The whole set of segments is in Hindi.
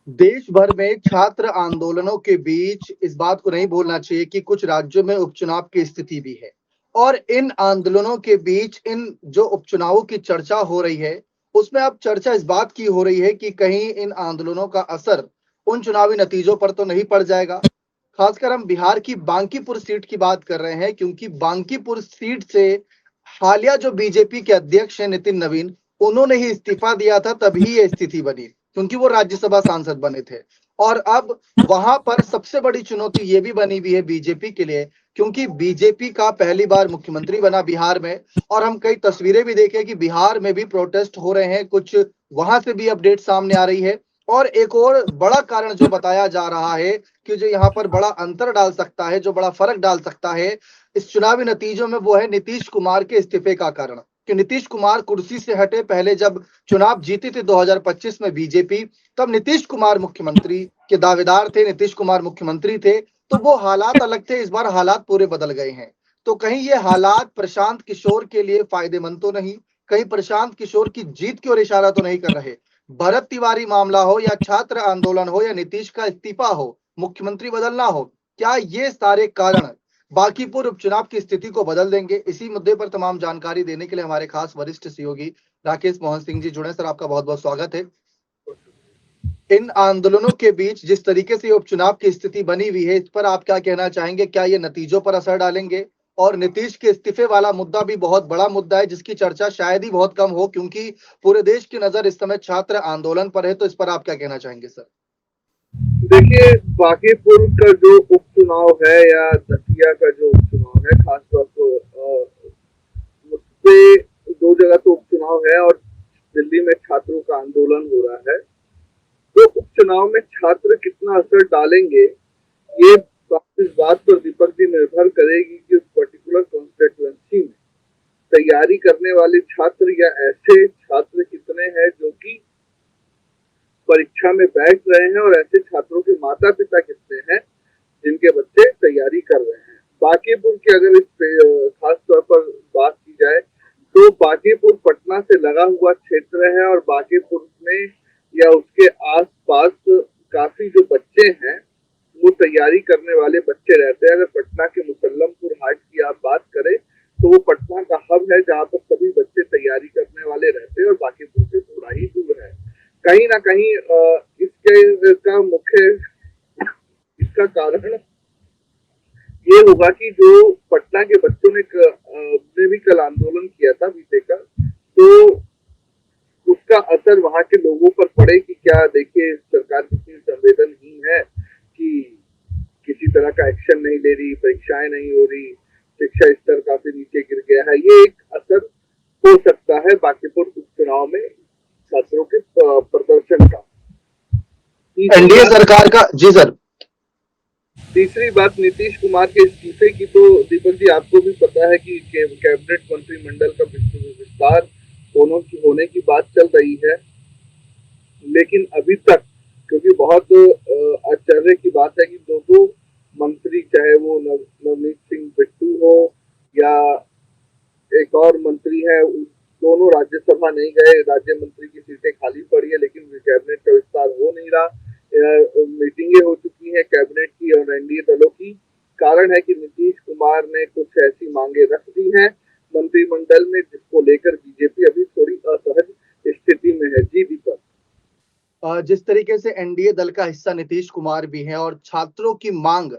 देश भर में छात्र आंदोलनों के बीच इस बात को नहीं भूलना चाहिए कि कुछ राज्यों में उपचुनाव की स्थिति भी है और इन आंदोलनों के बीच इन जो उपचुनावों की चर्चा हो रही है, उसमें अब चर्चा इस बात की हो रही है कि कहीं इन आंदोलनों का असर उन चुनावी नतीजों पर तो नहीं पड़ जाएगा। खासकर हम बिहार की बांकीपुर सीट की बात कर रहे हैं, क्योंकि बांकीपुर सीट से हालिया जो बीजेपी के अध्यक्ष हैं नितिन नवीन, उन्होंने ही इस्तीफा दिया था, तभी ये स्थिति बनी, क्योंकि वो राज्यसभा सांसद बने थे। और अब वहां पर सबसे बड़ी चुनौती ये भी बनी हुई है बीजेपी के लिए, क्योंकि बीजेपी का पहली बार मुख्यमंत्री बना बिहार में। और हम कई तस्वीरें भी देखे कि बिहार में भी प्रोटेस्ट हो रहे हैं, कुछ वहां से भी अपडेट सामने आ रही है। और एक और बड़ा कारण जो बताया जा रहा है कि जो यहाँ पर बड़ा अंतर डाल सकता है, जो बड़ा फर्क डाल सकता है इस चुनावी नतीजों में, वो है नीतीश कुमार के इस्तीफे का कारण। कि नीतीश कुमार कुर्सी से हटे, पहले जब चुनाव जीती थी 2025 में बीजेपी, तब नीतीश कुमार मुख्यमंत्री के दावेदार थे, नीतीश कुमार मुख्यमंत्री थे। तो वो हालात अलग थे, इस बार हालात पूरे बदल गए हैं। तो कहीं ये हालात प्रशांत किशोर के लिए फायदेमंद तो नहीं, कहीं प्रशांत किशोर की जीत की ओर इशारा तो नहीं कर रहे। भरत तिवारी मामला हो या छात्र आंदोलन हो या नीतीश का इस्तीफा हो, मुख्यमंत्री बदलना हो, क्या ये सारे कारण बांकीपुर उपचुनाव की स्थिति को बदल देंगे? इसी मुद्दे पर तमाम जानकारी देने के लिए हमारे खास वरिष्ठ सहयोगी राकेश मोहन सिंह जी जुड़े। सर, आपका बहुत बहुत स्वागत है। इन आंदोलनों के बीच जिस तरीके से उपचुनाव की स्थिति बनी हुई है, इस पर आप क्या कहना चाहेंगे? क्या ये नतीजों पर असर डालेंगे? और नीतीश के इस्तीफे वाला मुद्दा भी बहुत बड़ा मुद्दा है, जिसकी चर्चा शायद ही बहुत कम हो, क्योंकि पूरे देश की नजर इस समय छात्र आंदोलन पर है। तो इस पर आप क्या कहना चाहेंगे सर? देखिए, बांकीपुर का जो उपचुनाव है या दतिया का जो उपचुनाव है, खासतौर पर उसपे दो जगह तो उपचुनाव है और दिल्ली में छात्रों का आंदोलन हो रहा है। तो उपचुनाव में छात्र कितना असर डालेंगे, ये इस बात पर दीपक जी निर्भर करेगी कि उस पर्टिकुलर कॉन्स्टिट्यूएंसी में तैयारी करने वाले छात्र या ऐसे छात्र कितने हैं जो कि परीक्षा में बैठ रहे हैं, और ऐसे छात्रों के माता पिता कितने हैं जिनके बच्चे तैयारी कर रहे हैं। बांकीपुर की अगर इस खास तौर पर बात की जाए तो बांकीपुर पटना से लगा हुआ क्षेत्र है, और बांकीपुर में या उसके आसपास काफी जो बच्चे हैं वो तैयारी करने वाले बच्चे रहते हैं। अगर पटना के मुसल्लमपुर हाट की आप बात करें तो वो पटना का हब है जहाँ पर सभी बच्चे तैयारी करने वाले रहते हैं, और बांकीपुर से थोड़ा ही दूर है। कहीं ना कहीं इसके का मुख्य इसका कारण ये होगा कि जो पटना के बच्चों ने भी कल आंदोलन किया था बीते का, तो उसका असर वहां के लोगों पर पड़े कि क्या देखिए सरकार कितनी संवेदनहीन है कि किसी तरह का एक्शन नहीं ले रही, परीक्षाएं नहीं हो रही, शिक्षा स्तर काफी नीचे गिर गया है। ये एक असर हो सकता है बांकीपुर उपचुनाव में छात्रों के प्रदर्शन का। एनडीए सरकार का, जी सर। तीसरी बात नीतीश कुमार के इस्तीफे की, तो दीपक जी आपको भी पता है कि कैबिनेट मंत्रिमंडल का विस्तार होने की बात चल रही है, लेकिन अभी तक, क्योंकि बहुत आश्चर्य की बात है कि दो मंत्री, चाहे वो नवनीत सिंह बिट्टू हो या एक और मंत्री है, दोनों राज्यसभा नहीं गए। राज्य मंत्री की सीटें खाली पड़ी है, लेकिन कैबिनेट का विस्तार हो नहीं रहा। मीटिंगें हो चुकी हैं कैबिनेट की और एनडीए दलों की। कारण है कि नीतीश कुमार ने कुछ ऐसी मांगे रख दी हैं मंत्रिमंडल में जिसको लेकर बीजेपी अभी थोड़ी असहज स्थिति में है। जी दीपक। जिस तरीके से एनडीए दल का हिस्सा नीतीश कुमार भी है और छात्रों की मांग,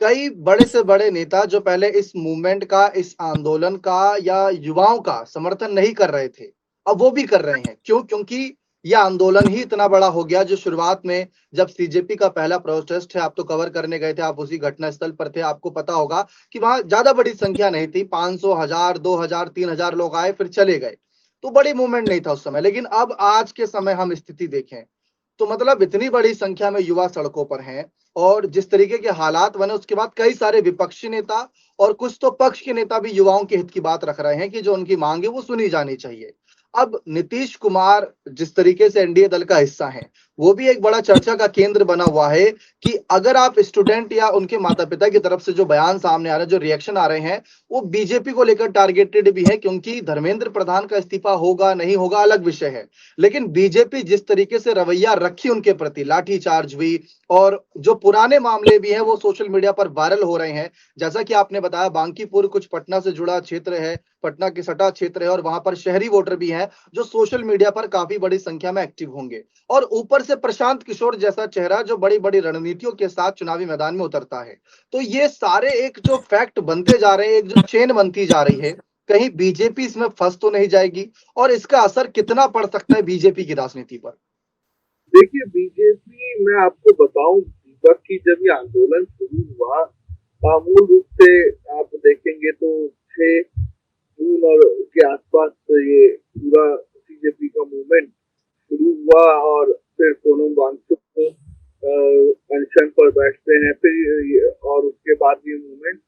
कई बड़े से बड़े नेता जो पहले इस मूवमेंट का, इस आंदोलन का या युवाओं का समर्थन नहीं कर रहे थे, अब वो भी कर रहे हैं। क्यों? क्योंकि यह आंदोलन ही इतना बड़ा हो गया, जो शुरुआत में जब सीजेपी का पहला प्रोटेस्ट है, आप तो कवर करने गए थे, आप उसी घटना स्थल पर थे, आपको पता होगा कि वहां ज्यादा बड़ी संख्या नहीं थी, 500, 1000, 2000, 3000 लोग आए फिर चले गए। तो बड़ी मूवमेंट नहीं था उस समय। लेकिन अब आज के समय हम स्थिति देखें तो मतलब इतनी बड़ी संख्या में युवा सड़कों पर हैं, और जिस तरीके के हालात बने उसके बाद कई सारे विपक्षी नेता और कुछ तो पक्ष के नेता भी युवाओं के हित की बात रख रहे हैं कि जो उनकी मांग है वो सुनी जानी चाहिए। अब नीतीश कुमार जिस तरीके से एनडीए दल का हिस्सा है, वो भी एक बड़ा चर्चा का केंद्र बना हुआ है कि अगर आप स्टूडेंट या उनके माता-पिता की तरफ से जो बयान सामने आ रहे हैं, जो रिएक्शन आ रहे हैं, वो बीजेपी को लेकर टारगेटेड भी है क्योंकि धर्मेंद्र प्रधान का इस्तीफा होगा, नहीं होगा अलग विषय है। लेकिन बीजेपी जिस तरीके से रवैया रखी उनके प्रति, लाठीचार्ज हुई और जो पुराने मामले भी हैं वो सोशल मीडिया पर वायरल हो रहे हैं। जैसा कि आपने बताया बांकीपुर कुछ पटना से जुड़ा क्षेत्र है, पटना के सटा क्षेत्र है और वहां पर शहरी वोटर भी हैं जो सोशल मीडिया पर काफी बड़ी संख्या में एक्टिव होंगे। और ऊपर से प्रशांत किशोर जैसा चेहरा जो बड़ी-बड़ी रणनीतियों के साथ चुनावी मैदान में उतरता है। तो ये सारे एक जो फैक्ट बनते जा रहे हैं, एक जो चेन बनती जा रही है, कहीं बीजेपी इसमें फंस तो नहीं जाएगी और इसका असर कितना पड़ सकता है बीजेपी की राजनीति पर? देखिए बीजेपी, मैं आपको बताऊं, दीपक की जब ये आंदोलन शुरू हुआ, मूल रूप से आप देखेंगे तो 6 जून और के आसपास ये पूरा बीजेपी का मूवमेंट शुरू हुआ और फिर सोनम वांगचुक अनशन पर बैठते हैं, फिर और उसके बाद ये मूवमेंट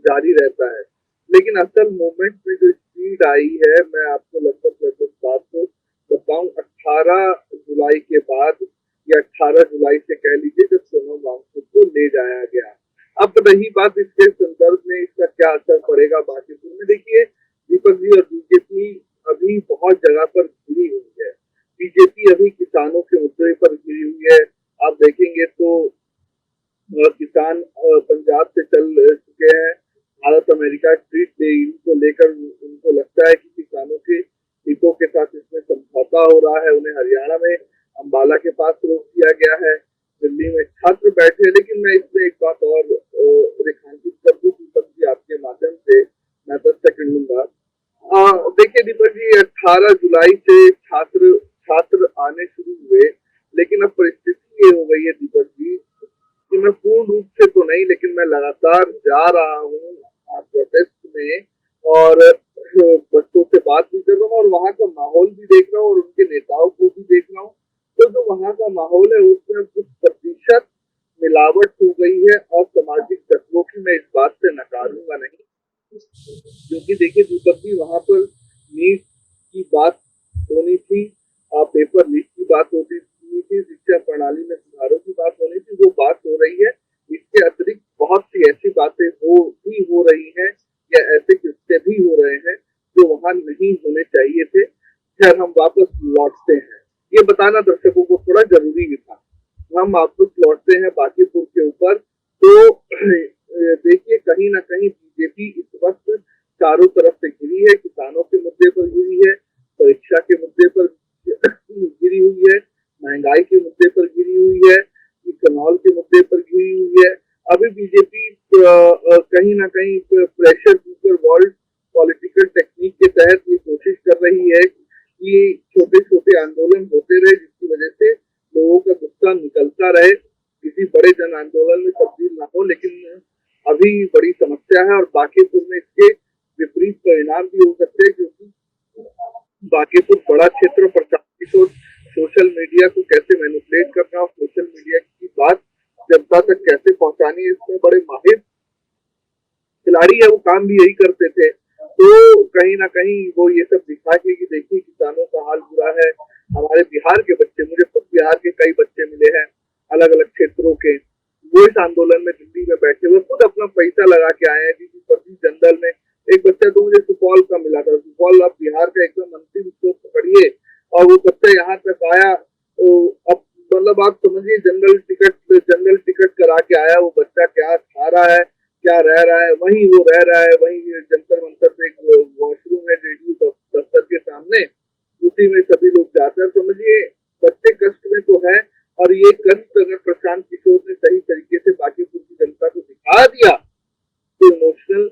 जारी रहता है। लेकिन असल मूवमेंट में जो स्पीड आई है, मैं आपको लगभग लगभग बात को बताऊं, 18 जुलाई के बाद या 18 जुलाई से कह लीजिए, जब सोनम वांगचुक को ले जाया गया। अब रही बात इसके संदर्भ में इसका क्या असर पड़ेगा बांकीपुर में, देखिए दीपक जी, और बीजेपी अभी बहुत जगह पर घिरी हुई है। बीजेपी अभी किसानों के मुद्दे पर घिरी हुई है। आप देखेंगे तो किसान पंजाब से चल चुके हैं भारत अमेरिका ट्रीट डील को लेकर। उनको लगता है कि किसानों के हितों के साथ इसमें समझौता हो रहा है। उन्हें हरियाणा में अंबाला के पास रोक दिया गया है, दिल्ली में छात्र बैठे। लेकिन मैं इसमें एक बात और रेखांकित कर दूं दीपक जी आपके माध्यम से, मैं 10 सेकंड लूंगा। देखिए दीपक जी, 18 जुलाई से छात्र छात्र आने शुरू हुए, लेकिन अब परिस्थिति ये हो गई है दीपक जी कि मैं पूर्ण रूप से तो नहीं, लेकिन मैं लगातार जा रहा हूँ प्रोटेस्ट में और बच्चों से बात भी कर रहा हूँ और वहाँ का माहौल भी देख रहा हूँ और उनके नेताओं को भी देख रहा हूँ। तो जो वहाँ का माहौल है उसमें कुछ प्रतिशत मिलावट हो गई है और सामाजिक तत्वों की, मैं इस बात से नकारूंगा नहीं, क्योंकि देखिए दीपक जी, वहाँ पर नीट की बात होनी थी, पेपर लीक की बात होती थी, शिक्षा प्रणाली में सुधारों की बात होनी थी, वो बात हो रही है। इसके अतिरिक्त बहुत सी ऐसी बातें हो रही हैं या ऐसे किस्से भी हो रहे हैं जो वहां नहीं होने चाहिए थे। खैर, हम वापस लौटते हैं, ये बताना दर्शकों को थोड़ा जरूरी भी था। हम वापस लौटते हैं बांकीपुर के ऊपर। तो देखिए कहीं ना कहीं बीजेपी इस वक्त चारों तरफ से घिरी है, किसानों के मुद्दे पर घिरी है, परीक्षा के मुद्दे पर घिरी हुई है, महंगाई के मुद्दे पर घिरी हुई है, इथेनॉल के मुद्दे पर घिरी हुई है। अभी बीजेपी कहीं ना कहीं pressure cooker world political technique के तहत ये कोशिश कर रही है कि छोटे छोटे आंदोलन होते रहे, जिसकी वजह से लोगों का गुस्सा निकलता रहे, किसी बड़े जन आंदोलन में तब्दील ना हो। लेकिन अभी बड़ी समस्या है और बांकीपुर में इसके विपरीत परिणाम भी हो सकते हैं, क्योंकि बांकीपुर बड़ा क्षेत्र, प्रशांत किशोर सोशल मीडिया को कैसे मैनिपुलेट करना और सोशल मीडिया की बात जनता तक कैसे पहुंचानी है, इसमें बड़े माहिर खिलाड़ी है, वो काम भी यही करते थे। तो कहीं ना कहीं वो ये सब दिखा के कि देखिए किसानों का हाल बुरा है। हमारे बिहार के बच्चे, मुझे खुद बिहार के कई बच्चे मिले हैं अलग अलग क्षेत्रों के, वो इस आंदोलन में दिल्ली में बैठे हुए खुद अपना पैसा लगा के आए हैं। जी जनरल में एक बच्चा तो मुझे सुपौल का मिला था, सुपौल अब बिहार का एकदम अंतिम स्टोर पकड़िए, और वो बच्चा यहाँ तक आया। तो अब मतलब आप समझिए, जनरल टिकट करा के आया वो बच्चा, क्या खा रहा है, क्या रह रहा है, वहीं वो रह रहा है, वहीं जंतर मंतर पे एक वॉशरूम है जेडीयू दफ्तर के सामने, उसी में सभी लोग जाते हैं। समझिए बच्चे कष्ट में तो है, और ये कष्ट अगर प्रशांत किशोर ने सही तरीके से बांकीपुर की जनता को दिखा दिया तो इमोशनल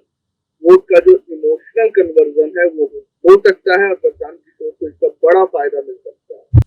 वोट का जो इमोशनल कन्वर्जन है वो हो सकता है और प्रशांत किशोर को इसका बड़ा फायदा मिल सकता है।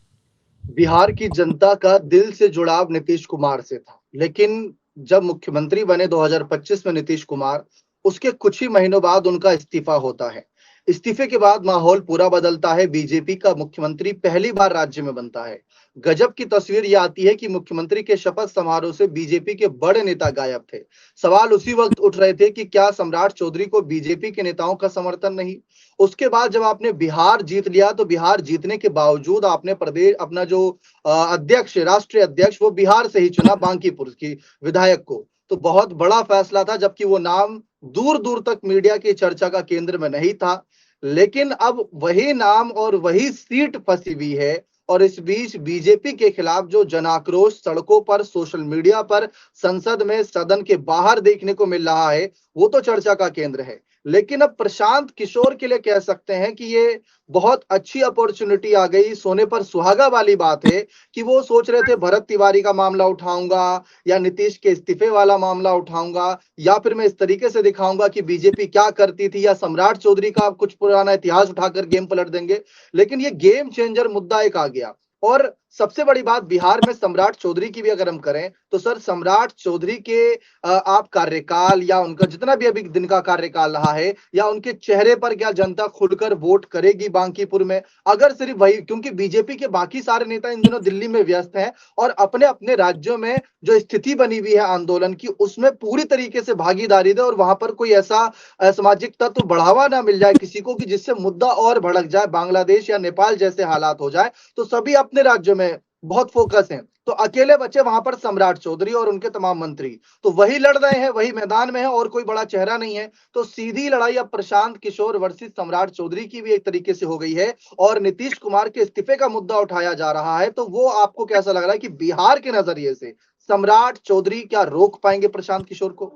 बिहार की जनता का दिल से जुड़ाव नीतीश कुमार से था, लेकिन जब मुख्यमंत्री बने 2025 में नीतीश कुमार, उसके कुछ ही महीनों बाद उनका इस्तीफा होता है। इस्तीफे के बाद माहौल पूरा बदलता है, बीजेपी का मुख्यमंत्री पहली बार राज्य में बनता है। गजब की तस्वीर ये आती है कि मुख्यमंत्री के शपथ समारोह से बीजेपी के बड़े नेता गायब थे। सवाल उसी वक्त उठ रहे थे कि क्या सम्राट चौधरी को बीजेपी के नेताओं का समर्थन नहीं? उसके बाद जब आपने बिहार जीत लिया तो बिहार जीतने के बावजूद आपने प्रदेश अपना जो अध्यक्ष, राष्ट्रीय अध्यक्ष, वो बिहार से ही चुना, बांकीपुर की विधायक को। तो बहुत बड़ा फैसला था, जबकि वो नाम दूर दूर तक मीडिया की चर्चा का केंद्र में नहीं था। लेकिन अब वही नाम और वही सीट फंसी हुई है, और इस बीच बीजेपी के खिलाफ जो जन आक्रोश सड़कों पर, सोशल मीडिया पर, संसद में, सदन के बाहर देखने को मिल रहा है, वो तो चर्चा का केंद्र है। लेकिन अब प्रशांत किशोर के लिए कह सकते हैं कि ये बहुत अच्छी अपॉर्चुनिटी आ गई, सोने पर सुहागा वाली बात है कि वो सोच रहे थे भरत तिवारी का मामला उठाऊंगा या नीतीश के इस्तीफे वाला मामला उठाऊंगा, या फिर मैं इस तरीके से दिखाऊंगा कि बीजेपी क्या करती थी, या सम्राट चौधरी का कुछ पुराना इतिहास उठाकर गेम पलट देंगे। लेकिन ये गेम चेंजर मुद्दा एक आ गया। और सबसे बड़ी बात, बिहार में सम्राट चौधरी की भी अगर हम करें तो सर, सम्राट चौधरी के आप कार्यकाल या उनका जितना भी अभी दिन का कार्यकाल रहा है, या उनके चेहरे पर क्या जनता खुलकर वोट करेगी बांकीपुर में? अगर सिर्फ वही, क्योंकि बीजेपी के बाकी सारे नेता इन दिनों दिल्ली में व्यस्त हैं और अपने अपने राज्यों में जो स्थिति बनी हुई है आंदोलन की, उसमें पूरी तरीके से भागीदारी दे, और वहां पर कोई ऐसा असामाजिक तत्व बढ़ावा ना मिल जाए किसी को कि जिससे मुद्दा और भड़क जाए, बांग्लादेश या नेपाल जैसे हालात हो जाए। तो सभी अपने राज्यों में बहुत फोकस है, तो अकेले बचे वहां पर सम्राट चौधरी और उनके तमाम मंत्री। तो वही लड़ रहे हैं, वही मैदान में है, और कोई बड़ा चेहरा नहीं है। तो सीधी लड़ाई अब प्रशांत किशोर वर्सेस सम्राट चौधरी की भी एक तरीके से हो गई है, और नीतीश कुमार के इस्तीफे का मुद्दा उठाया जा रहा है। तो वो आपको कैसा लग रहा है कि बिहार के नजरिए से सम्राट चौधरी क्या रोक पाएंगे प्रशांत किशोर को?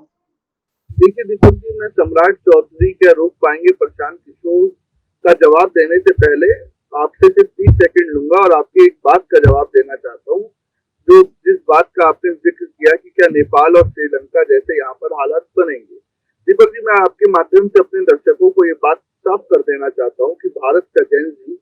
देखिए दीपक जी, मैं सम्राट चौधरी क्या रोक पाएंगे प्रशांत किशोर का जवाब देने से पहले आपसे सिर्फ 30 सेकंड लूंगा और आपकी एक बात का जवाब देना चाहता हूँ। जो जिस बात का आपने जिक्र किया कि क्या नेपाल और श्रीलंका जैसे यहाँ पर हालात बनेंगे, दीपक जी, मैं आपके माध्यम से अपने दर्शकों को ये बात साफ कर देना चाहता हूँ कि भारत का जेन जी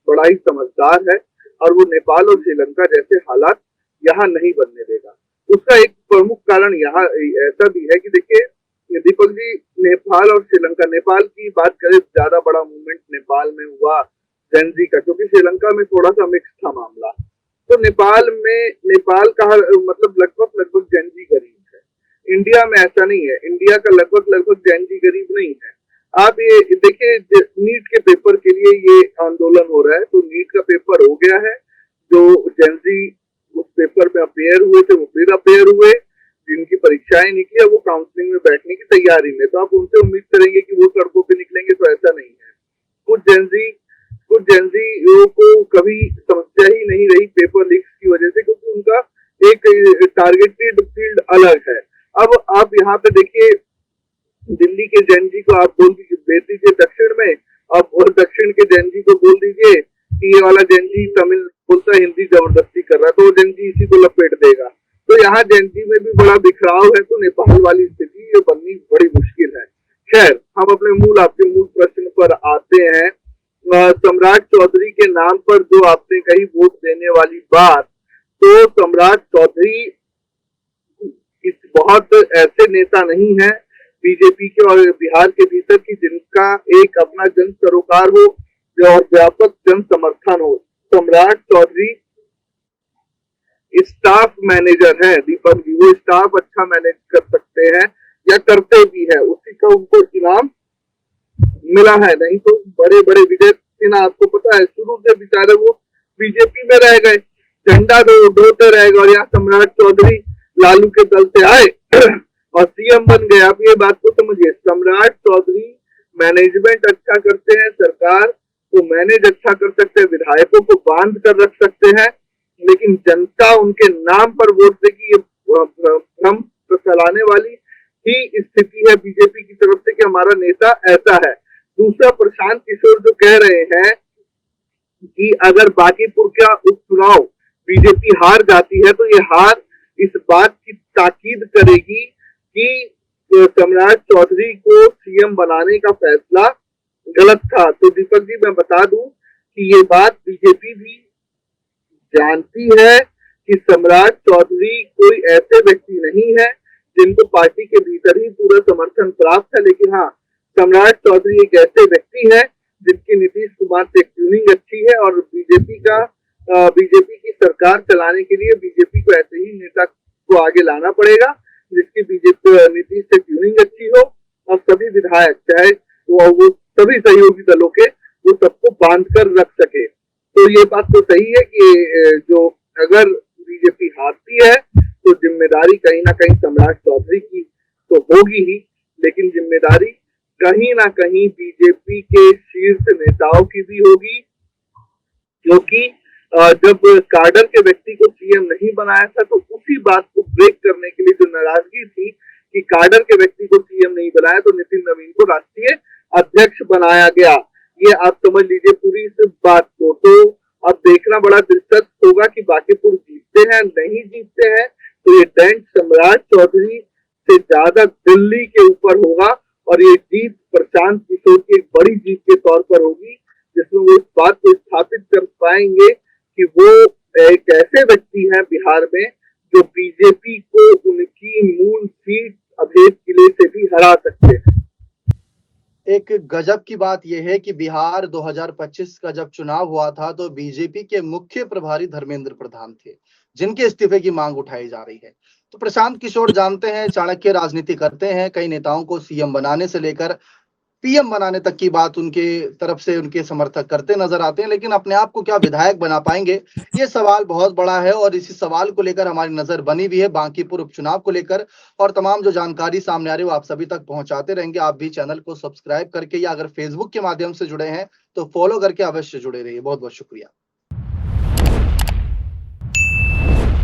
बड़ा ही समझदार है और वो नेपाल और श्रीलंका जैसे हालात यहाँ नहीं बनने देगा। उसका एक प्रमुख कारण यहाँ ऐसा भी है कि देखिए दीपक जी, नेपाल और श्रीलंका, नेपाल की बात करें, ज्यादा बड़ा मूवमेंट नेपाल में हुआ जेनजी का, क्योंकि श्रीलंका में थोड़ा सा मिक्स था मामला। तो नेपाल का मतलब लगभग लगभग जेनजी गरीब है। इंडिया में ऐसा नहीं है, इंडिया का लगभग लगभग जेनजी गरीब नहीं है। आप ये देखिए, नीट के पेपर के लिए ये आंदोलन हो रहा है, तो नीट का पेपर हो गया है। जो जेनजी उस पेपर में अपेयर हुए थे वो फिर अपेयर हुए, जिनकी परीक्षाएं निकली, वो काउंसलिंग में बैठने की तैयारी में। तो आप उनसे उम्मीद करेंगे कि वो सड़कों पे निकलेंगे, तो ऐसा नहीं है। कुछ जेनजी को कभी समस्या ही नहीं रही पेपर लीक्स की वजह से, क्योंकि उनका एक टारगेटेड फील्ड अलग है। अब आप यहाँ पे देखिए, दिल्ली के जेनजी को आप बोल दीजिए दक्षिण में, अब और दक्षिण के जेनजी को बोल दीजिए कि ये वाला जेनजी तमिल बोलता है, हिंदी जबरदस्ती कर रहा है, तो वो जेनजी इसी को लपेट देगा। तो यहाँ जेनजी में भी बड़ा बिखराव है। तो नेपाल वाली स्थिति ये बननी बड़ी मुश्किल है। खैर, हम अपने आपके मूल प्रश्न पर आते हैं। सम्राट चौधरी के नाम पर जो आपने कही वोट देने वाली बात, तो सम्राट चौधरी बहुत ऐसे नेता नहीं है बीजेपी के और बिहार के भीतर की जिनका एक अपना जन सरोकार हो और व्यापक जन समर्थन हो। सम्राट चौधरी स्टाफ मैनेजर है दीपक जी, वो स्टाफ अच्छा मैनेज कर सकते हैं या करते भी है, उसी का उनको इनाम मिला है। नहीं तो बड़े बड़े विजय सिन्हा, आपको पता है, शुरू से बेचारे वो बीजेपी में रह गए, झंडा ढोते रह गए, और यहाँ सम्राट चौधरी लालू के दल से आए और सीएम बन गए। आप ये बात को समझिए, सम्राट चौधरी मैनेजमेंट अच्छा करते हैं, सरकार को मैनेज अच्छा कर सकते हैं, विधायकों को बांध कर रख सकते हैं, लेकिन जनता उनके नाम पर वोट देगी, ये भ्रम फैलाने वाली ही स्थिति है बीजेपी की तरफ से कि हमारा नेता ऐसा है। दूसरा, प्रशांत किशोर जो कह रहे हैं कि अगर बांकीपुर का उपचुनाव बीजेपी हार जाती है तो ये हार इस बात की ताकीद करेगी कि सम्राट चौधरी को सीएम बनाने का फैसला गलत था। तो दीपक जी, मैं बता दूं कि ये बात बीजेपी भी जानती है कि सम्राट चौधरी कोई ऐसे व्यक्ति नहीं है जिनको पार्टी के भीतर ही पूरा समर्थन प्राप्त है, लेकिन हाँ, सम्राट चौधरी एक ऐसे व्यक्ति है जिनकी नीतीश कुमार से ट्यूनिंग अच्छी है और बीजेपी का बीजेपी की सरकार चलाने के लिए बीजेपी को ऐसे ही नेता को आगे लाना पड़ेगा जिसकी बीजेपी नीतीश से ट्यूनिंग अच्छी हो और सभी विधायक चाहे वो सभी सहयोगी दलों के वो सबको बांध कर रख सके। तो ये बात तो सही है कि जो अगर बीजेपी हारती है तो जिम्मेदारी कहीं ना कहीं सम्राट चौधरी की तो होगी ही, लेकिन जिम्मेदारी कहीं ना कहीं बीजेपी के शीर्ष नेताओं की भी होगी, क्योंकि जब काडर के व्यक्ति को सीएम नहीं बनाया था तो उसी बात को ब्रेक करने के लिए जो नाराजगी थी कि काडर के व्यक्ति को सीएम नहीं बनाया तो नितिन नवीन को राष्ट्रीय अध्यक्ष बनाया गया। ये आप समझ लीजिए पूरी इस बात को। तो अब देखना बड़ा दिलचस्प होगा कि बांकीपुर जीतते हैं नहीं जीतते हैं, तो ये डेंट सम्राट चौधरी से ज्यादा दिल्ली के ऊपर होगा और ये जीत प्रशांत किशोर की एक बड़ी जीत के तौर पर होगी, जिसमें वो इस बात को स्थापित कर पाएंगे कि वो एक ऐसे व्यक्ति हैं बिहार में जो बीजेपी को उनकी मूल सीट अभेद किले से भी हरा सकते हैं। एक गजब की बात यह है कि बिहार 2025 का जब चुनाव हुआ था तो बीजेपी के मुख्य प्रभारी धर्मेंद्र प्रधान थे, जिनके इस्तीफे की मांग उठाई जा रही है। तो प्रशांत किशोर जानते हैं, चाणक्य राजनीति करते हैं, कई नेताओं को सीएम बनाने से लेकर पीएम बनाने तक की बात उनके तरफ से उनके समर्थक करते नजर आते हैं, लेकिन अपने आप को क्या विधायक बना पाएंगे, ये सवाल बहुत बड़ा है। और इसी सवाल को लेकर हमारी नजर बनी हुई है बांकीपुर उपचुनाव को लेकर, और तमाम जो जानकारी सामने आ रही है वो आप सभी तक पहुंचाते रहेंगे। आप भी चैनल को सब्सक्राइब करके या अगर फेसबुक के माध्यम से जुड़े हैं तो फॉलो करके अवश्य जुड़े रहिए। बहुत बहुत शुक्रिया।